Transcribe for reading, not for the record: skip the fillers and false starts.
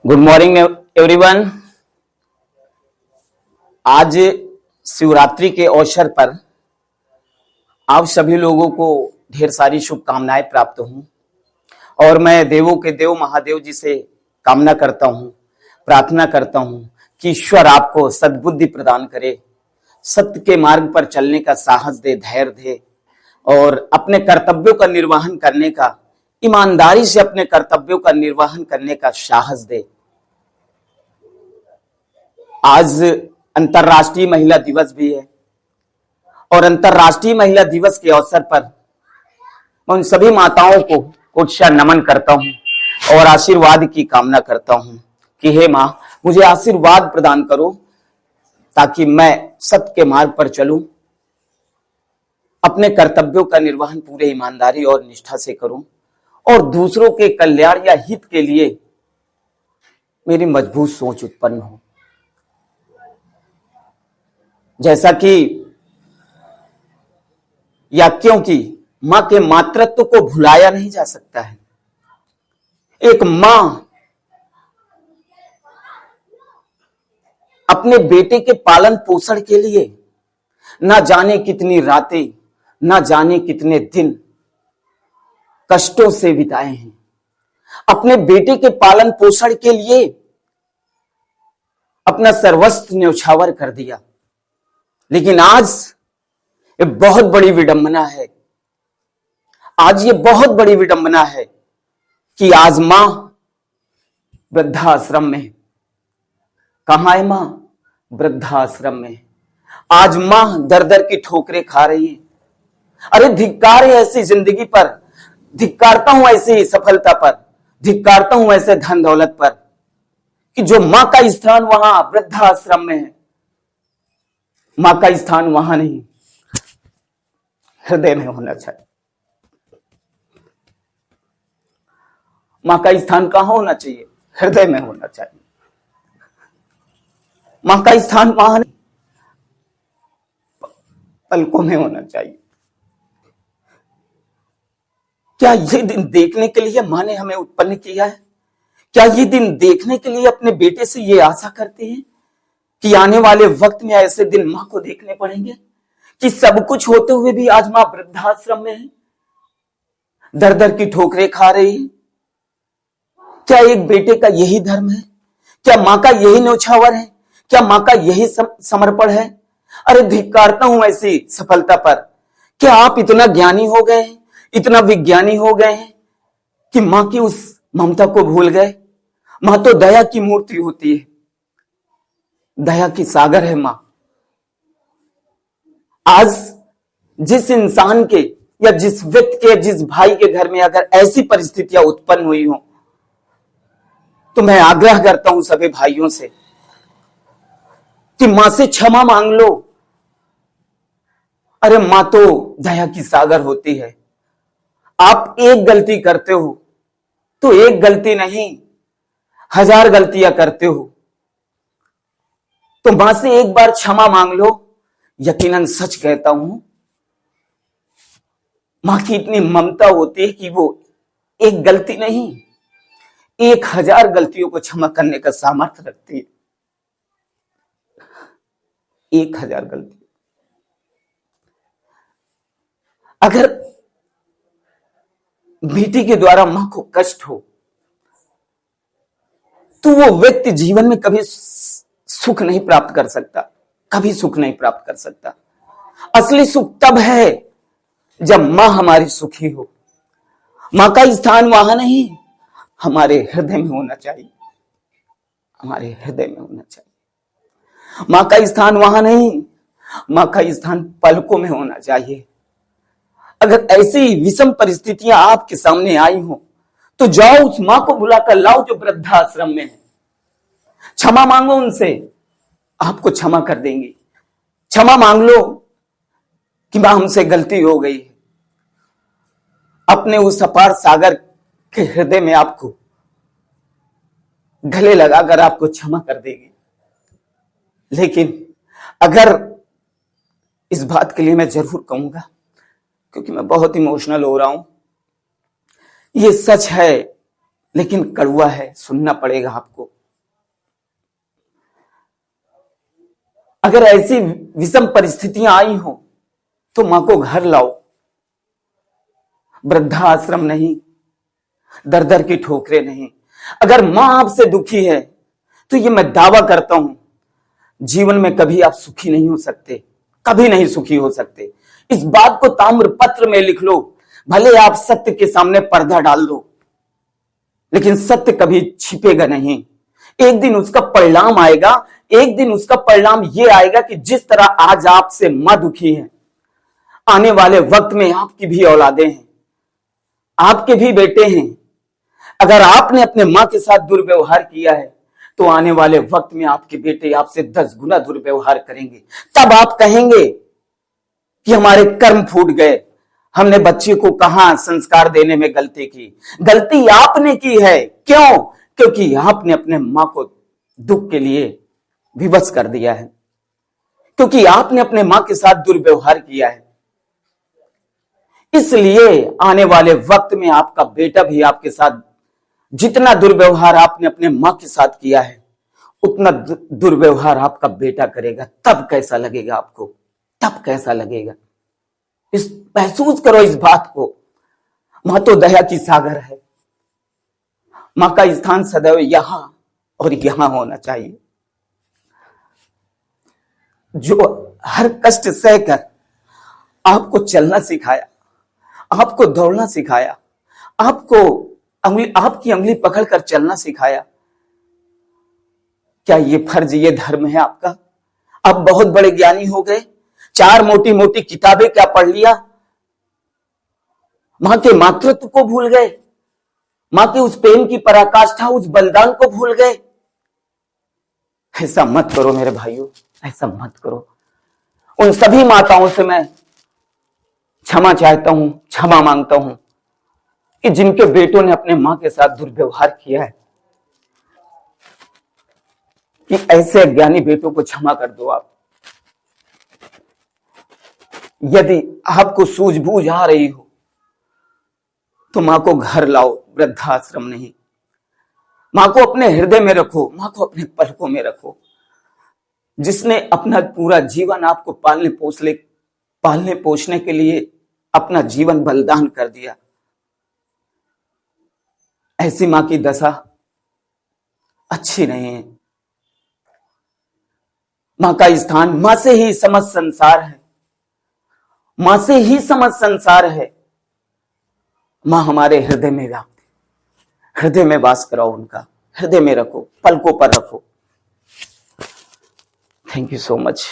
Good morning everyone. आज शिवरात्रि के अवसर पर आप सभी लोगों को ढेर सारी शुभकामनाएं प्राप्त हों और मैं देवों के देव महादेव जी से कामना करता हूं, प्रार्थना करता हूं कि ईश्वर आपको सद्बुद्धि प्रदान करे, सत्य के मार्ग पर चलने का साहस दे, धैर्य दे और अपने कर्तव्यों का निर्वहन करने का, ईमानदारी से अपने कर्तव्यों का निर्वहन करने का साहस दे। आज अंतर्राष्ट्रीय महिला दिवस भी है और अंतर्राष्ट्रीय महिला दिवस के अवसर पर मैं उन सभी माताओं को कोटि नमन करता हूं और आशीर्वाद की कामना करता हूं कि हे मां, मुझे आशीर्वाद प्रदान करो ताकि मैं सत्य के मार्ग पर चलूं, अपने कर्तव्यों का निर्वहन पूरे ईमानदारी और निष्ठा से करूं और दूसरों के कल्याण या हित के लिए मेरी मजबूत सोच उत्पन्न हो। जैसा कि या क्योंकि मां के मातृत्व को भुलाया नहीं जा सकता है। एक मां अपने बेटे के पालन पोषण के लिए ना जाने कितनी रातें, ना जाने कितने दिन कष्टों से बिताए हैं। अपने बेटे के पालन पोषण के लिए अपना सर्वस्व न्यौछावर कर दिया। लेकिन आज ये बहुत बड़ी विडंबना है, आज ये बहुत बड़ी विडंबना है कि आज मां वृद्धाश्रम में। कहां है मां? वृद्धाश्रम में। आज मां दर दर की ठोकरें खा रही है। अरे धिक्कार है ऐसी जिंदगी पर, धिक्कारता हूं ऐसी सफलता पर, धिक्कारता हूं ऐसे धन दौलत पर कि जो मां का स्थान वहां वृद्धाश्रम में है। मां का स्थान वहां नहीं, हृदय में होना चाहिए। मां का स्थान कहां होना चाहिए? हृदय में होना चाहिए। मां का स्थान वहां नहीं, पलकों में होना चाहिए। क्या ये दिन देखने के लिए मां ने हमें उत्पन्न किया है? क्या ये दिन देखने के लिए अपने बेटे से ये आशा करते हैं कि आने वाले वक्त में ऐसे दिन मां को देखने पड़ेंगे कि सब कुछ होते हुए भी आज मां वृद्धाश्रम में है, दर दर की ठोकरें खा रही है? क्या एक बेटे का यही धर्म है? क्या मां का यही न्यौछावर है? क्या मां का यही समर्पण है? अरे धिक्कारता हूं ऐसी सफलता पर। क्या आप इतना ज्ञानी हो गए हैं, इतना विज्ञानी हो गए हैं कि मां की उस ममता को भूल गए? मां तो दया की मूर्ति होती है, दया की सागर है मां। आज जिस इंसान के या जिस व्यक्ति के, जिस भाई के घर में अगर ऐसी परिस्थितियां उत्पन्न हुई हो तो मैं आग्रह करता हूं सभी भाइयों से कि मां से क्षमा मांग लो। अरे मां तो दया की सागर होती है। आप एक गलती करते हो तो एक गलती नहीं, 1000 गलतियां करते हो तो मां से एक बार क्षमा मांग लो। यकीनन सच कहता हूं, मां की इतनी ममता होती है कि वो एक गलती नहीं, 1000 गलतियों को क्षमा करने का सामर्थ्य रखती है। 1000 गलती। अगर बेटी के द्वारा मां को कष्ट हो तो वो व्यक्ति जीवन में कभी सुख नहीं प्राप्त कर सकता, कभी सुख नहीं प्राप्त कर सकता। असली सुख तब है जब मां हमारी सुखी हो। मां का स्थान वहां नहीं, हमारे हृदय में होना चाहिए, हमारे हृदय में होना चाहिए। मां का स्थान वहां नहीं, मां का स्थान पलकों में होना चाहिए। अगर ऐसी विषम परिस्थितियां आपके सामने आई हो तो जाओ उस मां को बुलाकर लाओ जो वृद्धाश्रम में है। क्षमा मांगो उनसे, आपको क्षमा कर देंगी। क्षमा मांग लो कि मां हमसे गलती हो गई है। अपने उस अपार सागर के हृदय में आपको गले लगाकर आपको क्षमा कर देगी। लेकिन अगर इस बात के लिए मैं जरूर कहूंगा, क्योंकि मैं बहुत इमोशनल हो रहा हूं, ये सच है लेकिन कड़वा है, सुनना पड़ेगा आपको। अगर ऐसी विषम परिस्थितियां आई हो तो मां को घर लाओ। वृद्धाश्रम नहीं, दर दर की ठोकरें नहीं। अगर मां आपसे दुखी है तो ये मैं दावा करता हूं, जीवन में कभी आप सुखी नहीं हो सकते, कभी नहीं सुखी हो सकते। इस बात को ताम्र पत्र में लिख लो। भले आप सत्य के सामने पर्दा डाल दो, लेकिन सत्य कभी छिपेगा नहीं। एक दिन उसका परिणाम आएगा। एक दिन उसका परिणाम यह आएगा कि जिस तरह आज आपसे मां दुखी है, आने वाले वक्त में आपकी भी औलादें हैं, आपके भी बेटे हैं। अगर आपने अपने मां के साथ दुर्व्यवहार किया है तो आने वाले वक्त में आपके बेटे आपसे 10 गुना दुर्व्यवहार करेंगे। तब आप कहेंगे कि हमारे कर्म फूट गए, हमने बच्चे को कहां संस्कार देने में गलती की। गलती आपने की है। क्यों? क्योंकि आपने अपने मां को दुख के लिए विवश कर दिया है, क्योंकि आपने अपने मां के साथ दुर्व्यवहार किया है। इसलिए आने वाले वक्त में आपका बेटा भी आपके साथ, जितना दुर्व्यवहार आपने अपने मां के साथ किया है, उतना दुर्व्यवहार आपका बेटा करेगा। तब कैसा लगेगा आपको? तब कैसा लगेगा? इस महसूस करो इस बात को। मां तो दया की सागर है। मां का स्थान सदैव यहां और यहां होना चाहिए। जो हर कष्ट सहकर आपको चलना सिखाया, आपको दौड़ना सिखाया, आपको आपकी अंगुली पकड़कर चलना सिखाया, क्या ये फर्ज, ये धर्म है आपका? आप बहुत बड़े ज्ञानी हो गए, 4 मोटी मोटी किताबें क्या पढ़ लिया, मां के मातृत्व को भूल गए, मां के उस प्रेम की पराकाष्ठा, उस बलिदान को भूल गए। ऐसा मत करो मेरे भाइयों, ऐसा मत करो। उन सभी माताओं से मैं क्षमा चाहता हूं, क्षमा मांगता हूं कि जिनके बेटों ने अपने मां के साथ दुर्व्यवहार किया है, कि ऐसे अज्ञानी बेटों को क्षमा कर दो आप। यदि आपको सूझबूझ आ रही हो तो मां को घर लाओ, वृद्धाश्रम नहीं। मां को अपने हृदय में रखो, मां को अपने पलकों में रखो। जिसने अपना पूरा जीवन आपको पालने पोषने के लिए अपना जीवन बलिदान कर दिया, ऐसी मां की दशा अच्छी नहीं है। मां का स्थान, मां से ही समस्त संसार है, मां से ही समस्त संसार है। मां हमारे हृदय में व्याप्त, हृदय में वास कराओ, उनका हृदय में रखो, पलकों पर रखो। Thank you so much.